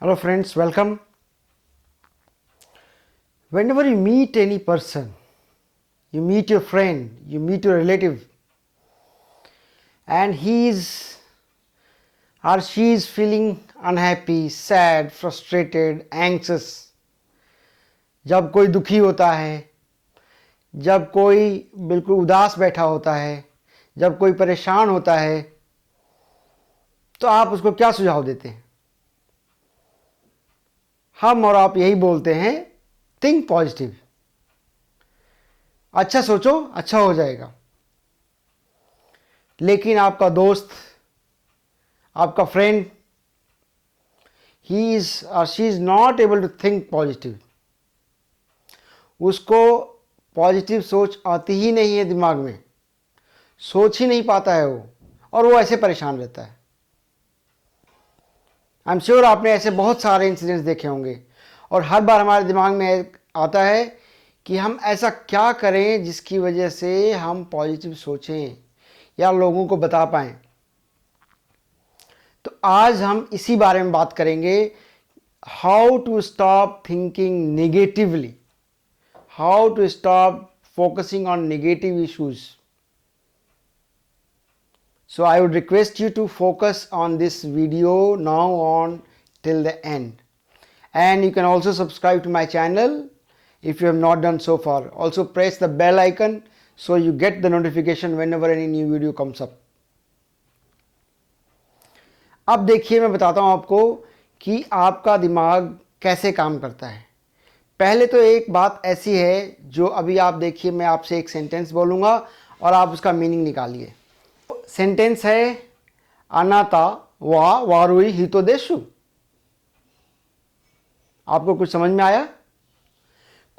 Hello friends, welcome. Whenever you meet any person, you meet your friend, you meet your relative, and he is or she is feeling unhappy, sad, frustrated, anxious, जब कोई दुखी होता है, जब कोई बिल्कुल उदास बैठा होता है, जब कोई परेशान होता है, तो आप उसको क्या सुझाव देते हैं? हम और आप यही बोलते हैं, थिंक पॉजिटिव। अच्छा सोचो, अच्छा हो जाएगा। लेकिन आपका दोस्त, आपका friend, he is or she is not able to think positive. उसको पॉजिटिव सोच आती ही नहीं है दिमाग में, सोच ही नहीं पाता है वो, और वो ऐसे परेशान रहता है। आई एम श्योर आपने ऐसे बहुत सारे इंसिडेंट्स देखे होंगे, और हर बार हमारे दिमाग में आता है कि हम ऐसा क्या करें जिसकी वजह से हम पॉजिटिव सोचें या लोगों को बता पाएं। तो आज हम इसी बारे में बात करेंगे, how to stop thinking negatively, how to stop focusing on negative issues. So I would request you to focus on this video now on till the end, and you can also subscribe to my channel if you have not done so far. Also press the bell icon so you get the notification whenever any new video comes up. अब देखिए, मैं बताता हूँ आपको कि आपका दिमाग कैसे काम करता है। पहले तो एक बात ऐसी है जो अभी आप देखिए, मैं आपसे एक सेंटेंस बोलूँगा और आप उसका मीनिंग निकालिए। सेंटेंस है, अनाता वा वारुई हितोदेशु। आपको कुछ समझ में आया?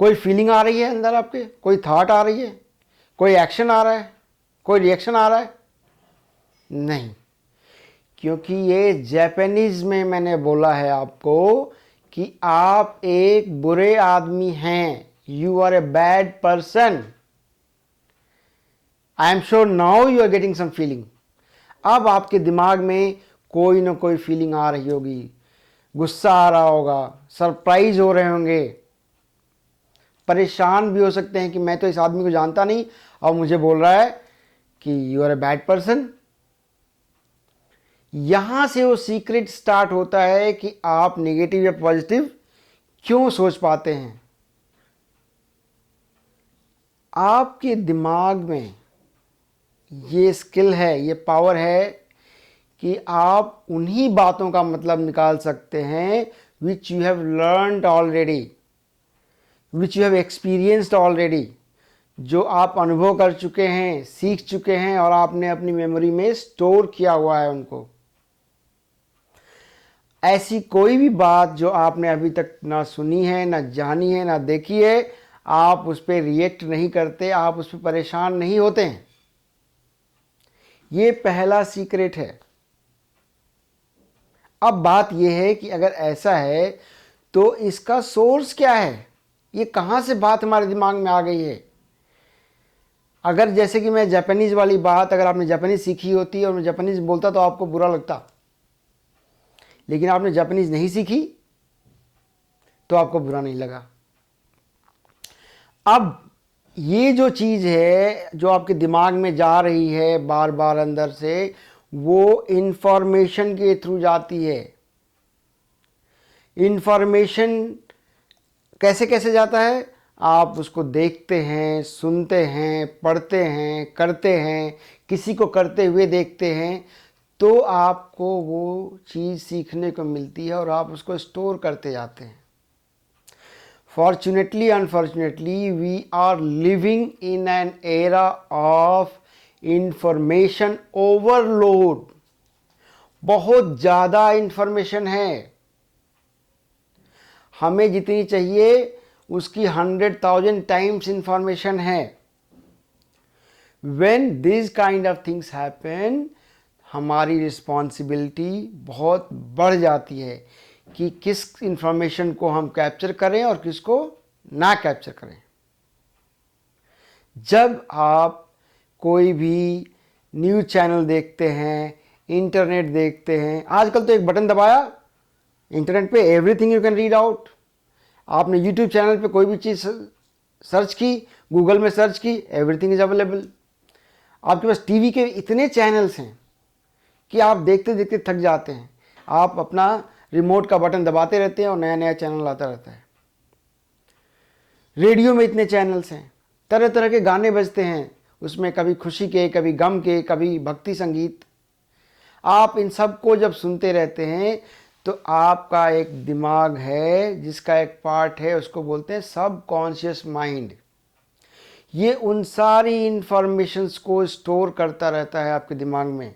कोई फीलिंग आ रही है अंदर आपके, कोई थॉट आ रही है, कोई एक्शन आ रहा है, कोई रिएक्शन आ रहा है? नहीं, क्योंकि ये जापानीज में मैंने बोला है आपको कि आप एक बुरे आदमी हैं, you are a bad person. I am sure now you are getting some feeling. अब आपके दिमाग में कोई ना कोई फीलिंग आ रही होगी, गुस्सा आ रहा होगा, सरप्राइज हो रहे होंगे, परेशान भी हो सकते हैं कि मैं तो इस आदमी को जानता नहीं और मुझे बोल रहा है कि you are a bad person. यहां से वो सीक्रेट स्टार्ट होता है कि आप नेगेटिव या पॉजिटिव क्यों सोच पाते हैं। आपके दिमाग में ये स्किल है, ये पावर है कि आप उन्हीं बातों का मतलब निकाल सकते हैं which you have learned already, which you have experienced already, जो आप अनुभव कर चुके हैं, सीख चुके हैं और आपने अपनी मेमोरी में स्टोर किया हुआ है उनको। ऐसी कोई भी बात जो आपने अभी तक ना सुनी है, ना जानी है, ना देखी है, आप उस पर रिएक्ट नहीं करते, आप उस पर परेशान नहीं होते हैं। ये पहला सीक्रेट है। अब बात यह है कि अगर ऐसा है तो इसका सोर्स क्या है, ये कहाँ से बात हमारे दिमाग में आ गई है। अगर जैसे कि मैं जापानीज वाली बात, अगर आपने जापानीज सीखी होती और मैं जापानीज बोलता तो आपको बुरा लगता, लेकिन आपने जापानीज नहीं सीखी तो आपको बुरा नहीं लगा। अब ये जो चीज़ है जो आपके दिमाग में जा रही है बार बार अंदर से, वो इंफॉर्मेशन के थ्रू जाती है। इंफॉर्मेशन कैसे कैसे जाता है? आप उसको देखते हैं, सुनते हैं, पढ़ते हैं, करते हैं, किसी को करते हुए देखते हैं, तो आपको वो चीज़ सीखने को मिलती है और आप उसको स्टोर करते जाते हैं। Fortunately, unfortunately, we are living in an era of information overload. बहुत ज़्यादा इंफॉर्मेशन है, हमें जितनी चाहिए उसकी 100,000 टाइम्स इंफॉर्मेशन है। When these kind of things happen, हमारी रिस्पॉन्सिबिलिटी बहुत बढ़ जाती है कि किस इंफॉर्मेशन को हम कैप्चर करें और किसको ना कैप्चर करें। जब आप कोई भी न्यूज़ चैनल देखते हैं, इंटरनेट देखते हैं, आजकल तो एक बटन दबाया इंटरनेट पे everything you can read out. आपने यूट्यूब चैनल पे कोई भी चीज़ सर्च की, गूगल में सर्च की, एवरीथिंग इज अवेलेबल। आपके पास टीवी के इतने चैनल्स हैं कि आप देखते देखते थक जाते हैं। आप अपना रिमोट का बटन दबाते रहते हैं और नया नया चैनल आता रहता है। रेडियो में इतने चैनल्स हैं, तरह तरह के गाने बजते हैं उसमें, कभी खुशी के, कभी गम के, कभी भक्ति संगीत। आप इन सब को जब सुनते रहते हैं तो आपका एक दिमाग है जिसका एक पार्ट है, उसको बोलते हैं सबकॉन्शियस माइंड। ये उन सारी इंफॉर्मेशंस को स्टोर करता रहता है आपके दिमाग में।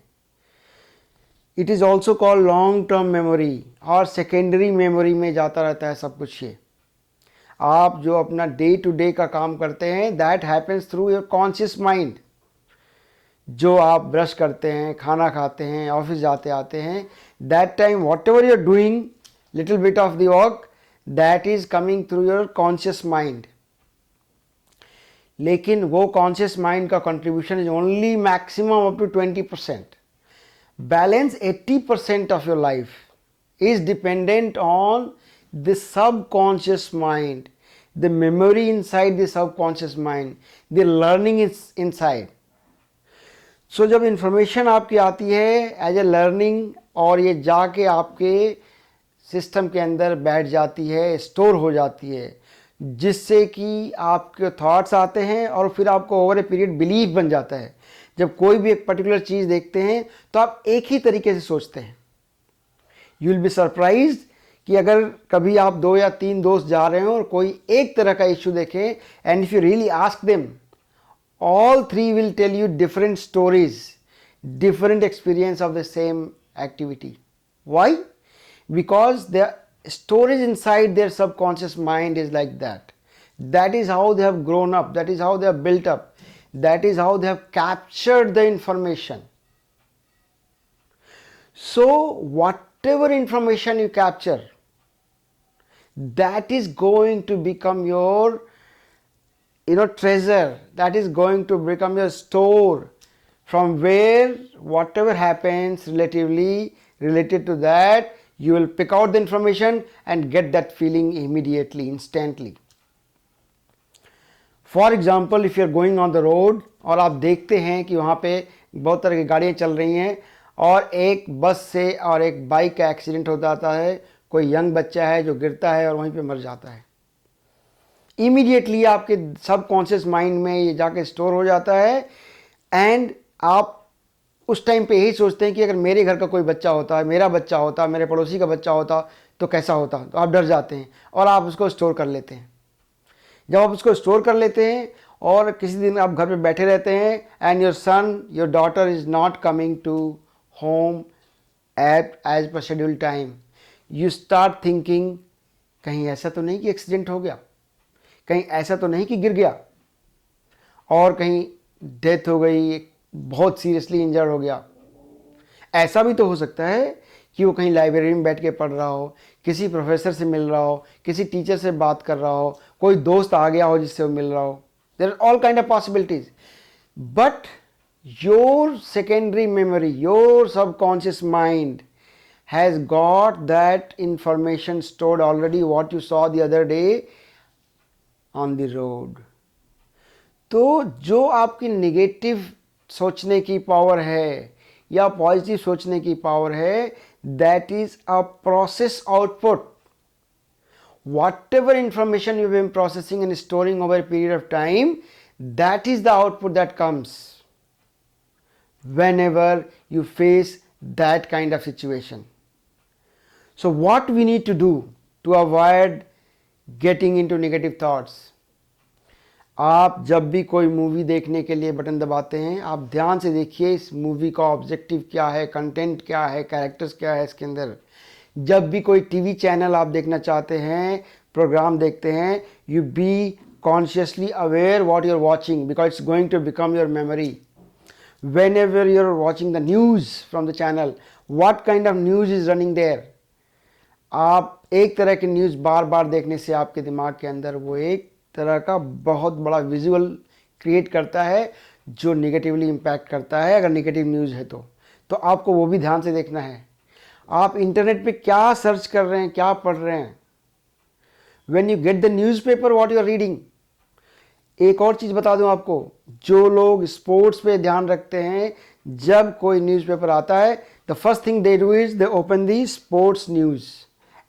It is also called long term memory, और सेकेंडरी मेमोरी में जाता रहता है सब कुछ। ये आप जो अपना डे टू डे का काम करते हैं, that happens through your conscious mind. जो आप ब्रश करते हैं, खाना खाते हैं, ऑफिस जाते आते हैं, that time whatever you are doing, little bit of the work, that is coming through your conscious mind. लेकिन वो कॉन्शियस माइंड का contribution is only maximum up to 20%। Balance 80% of your life is dependent on the subconscious mind, the memory inside the subconscious mind, the learning is inside. So जब information आपकी आती है as a learning, और ये जाके आपके system के अंदर बैठ जाती है, स्टोर हो जाती है, जिससे कि आपके थॉट्स आते हैं और फिर आपको ओवर ए पीरियड बिलीफ बन जाता है। जब कोई भी एक पर्टिकुलर चीज़ देखते हैं तो आप एक ही तरीके से सोचते हैं। यू विल बी सरप्राइज्ड कि अगर कभी आप 2 या 3 दोस्त जा रहे हो और कोई एक तरह का इश्यू देखें, and if you really ask them, all 3 will tell you different stories, different experience of the same activity. Why? Because the storage inside their subconscious mind is like that. That is how they have grown up, that is how they have built up, that is how they have captured the information. So whatever information you capture, that is going to become your treasure, that is going to become your store, from where whatever happens relatively related to that, you will pick out the information and get that feeling immediately, instantly. For example, if you are going on the road और आप देखते हैं कि वहाँ पे बहुत तरह की गाड़ियाँ चल रही हैं और एक बस से और एक बाइक का एक्सीडेंट हो जाता है, कोई यंग बच्चा है जो गिरता है और वहीं पे मर जाता है, इमीडिएटली आपके सबकॉन्शियस माइंड में ये जाके स्टोर हो जाता है। एंड आप उस टाइम पे यही सोचते हैं कि अगर मेरे घर का कोई बच्चा होता, मेरा बच्चा होता, मेरे पड़ोसी का बच्चा होता तो कैसा होता। तो आप डर जाते हैं और आप उसको स्टोर कर लेते हैं। जब आप उसको स्टोर कर लेते हैं और किसी दिन आप घर पे बैठे रहते हैं, and your son, your daughter is not coming to home at as per schedule time, you start thinking, कहीं ऐसा तो नहीं कि एक्सीडेंट हो गया, कहीं ऐसा तो नहीं कि गिर गया और कहीं डेथ हो गई, बहुत सीरियसली इंजर्ड हो गया। ऐसा भी तो हो सकता है कि वो कहीं लाइब्रेरी में बैठ के पढ़ रहा हो, किसी प्रोफेसर से मिल रहा हो, किसी टीचर से बात कर रहा हो, कोई दोस्त आ गया हो जिससे वो मिल रहा हो। There are all kind of possibilities, but your secondary memory, your subconscious mind has got that information stored already, what you saw the other day on the road. तो जो आपकी नेगेटिव सोचने की पावर है या पॉजिटिव सोचने की power है, that is a process output. whatever information you've been processing and storing over a period of time, that is the output that comes whenever you face that kind of situation. So what we need to do to avoid getting into negative thoughts? आप जब भी कोई movie देखने के लिए button दबाते हैं, आप ध्यान से देखिए इस मूवी का ऑब्जेक्टिव क्या है, कंटेंट क्या है, कैरेक्टर्स क्या है इसके अंदर। जब भी कोई टीवी चैनल आप देखना चाहते हैं, प्रोग्राम देखते हैं, you be consciously aware what you are watching, because it's going to become your memory. whenever you are watching the news from the channel, what kind of news is running there? आप एक तरह की news बार बार देखने से आपके दिमाग के अंदर वो एक तरह का बहुत बड़ा विजुअल क्रिएट करता है जो नेगेटिवली इम्पैक्ट करता है। अगर नेगेटिव न्यूज़ है तो आपको वो भी ध्यान से देखना है। आप इंटरनेट पे क्या सर्च कर रहे हैं, क्या पढ़ रहे हैं. When you get the newspaper, what you are reading. एक और चीज़ बता दूं आपको, जो लोग स्पोर्ट्स पे ध्यान रखते हैं, जब कोई न्यूज़पेपर आता है, the first thing they do is they open the sports news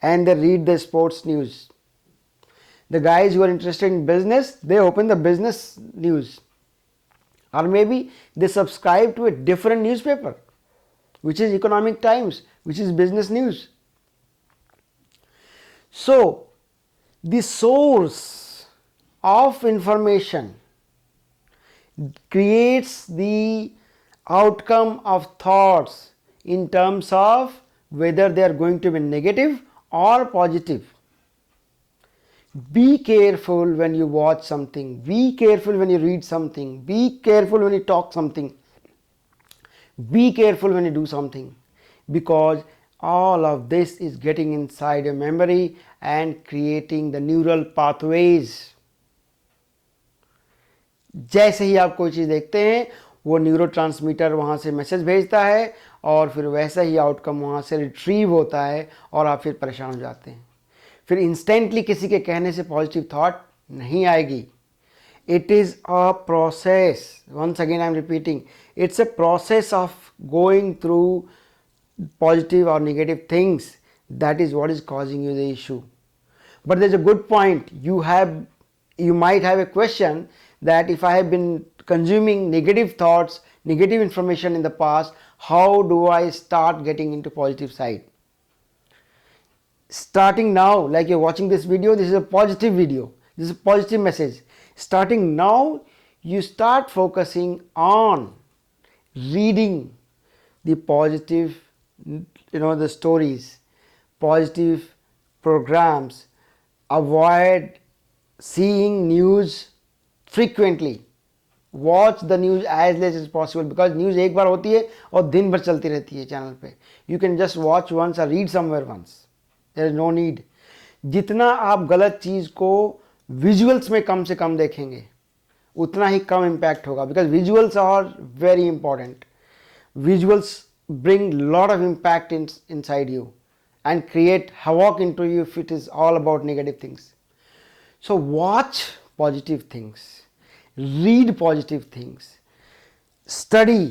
and they read the sports news. The guys who are interested in business, they open the business news, or maybe they subscribe to a different newspaper which is Economic Times, which is business news. So the source of information creates the outcome of thoughts in terms of whether they are going to be negative or positive. Be careful when you watch something, be careful when you read something, be careful when you talk something, be careful when you do something, because all of this is getting inside your memory and creating the neural pathways. जैसे ही आप कोई चीज़ देखते हैं, वो neurotransmitter वहाँ से message भेजता है और फिर वैसा ही आउटकम वहाँ से रिट्रीव होता है और आप फिर परेशान हो जाते हैं. फिर इंस्टेंटली किसी के कहने से पॉजिटिव थॉट नहीं आएगी. It is a process. Once again I am repeating, it's a process of going through positive or negative things. That is what is causing you the issue. But there's a good point. You might have a question that if I have been consuming negative thoughts, negative information in the past, how do I start getting into positive side? Starting now, like you're watching this video, this is a positive video, this is a positive message. Starting now, you start focusing on reading the positive, the stories, positive programs. Avoid seeing news frequently. Watch the news as less as possible, because news एक बार होती है और दिन भर चलती रहती है channel पे. You can just watch once or read somewhere once. There is no need. जितना आप गलत चीज़ को विजुअल्स में कम से कम देखेंगे, उतना ही कम इम्पैक्ट होगा, because visuals are very important. Visuals bring lot of impact inside you and create havoc into you if it is all about negative things. So watch positive things, read positive things, study,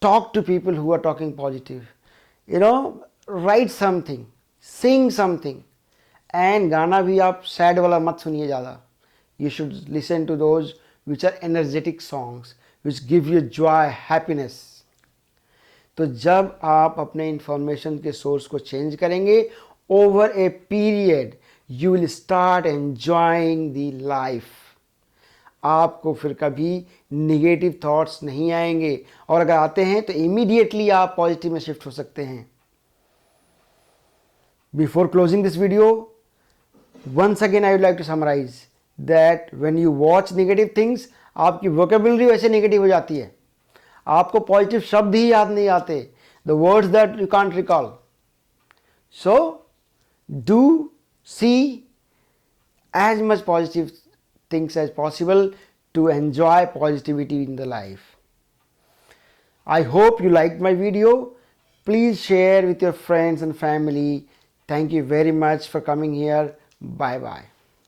talk to people who are talking positive, write something, sing something. And गाना भी आप sad वाला मत सुनिए ज़्यादा. You should listen to those which are energetic songs, which give you joy, happiness. तो जब आप अपने इंफॉर्मेशन के सोर्स को चेंज करेंगे, over a period you will start enjoying the life. आपको फिर कभी निगेटिव थॉट्स नहीं आएंगे, और अगर आते हैं तो इमीडिएटली आप पॉजिटिव में शिफ्ट हो सकते हैं. Before closing this video, once again I would like to summarise that when you watch negative things, आपकी वोकेबुलरी वैसे नेगेटिव हो जाती है. आपको पॉजिटिव शब्द ही याद नहीं आते, the words that you can't recall. So do see as much positive things as possible to enjoy positivity in the life. I hope you liked my video. Please share with your friends and family. Thank you very much for coming here. Bye bye.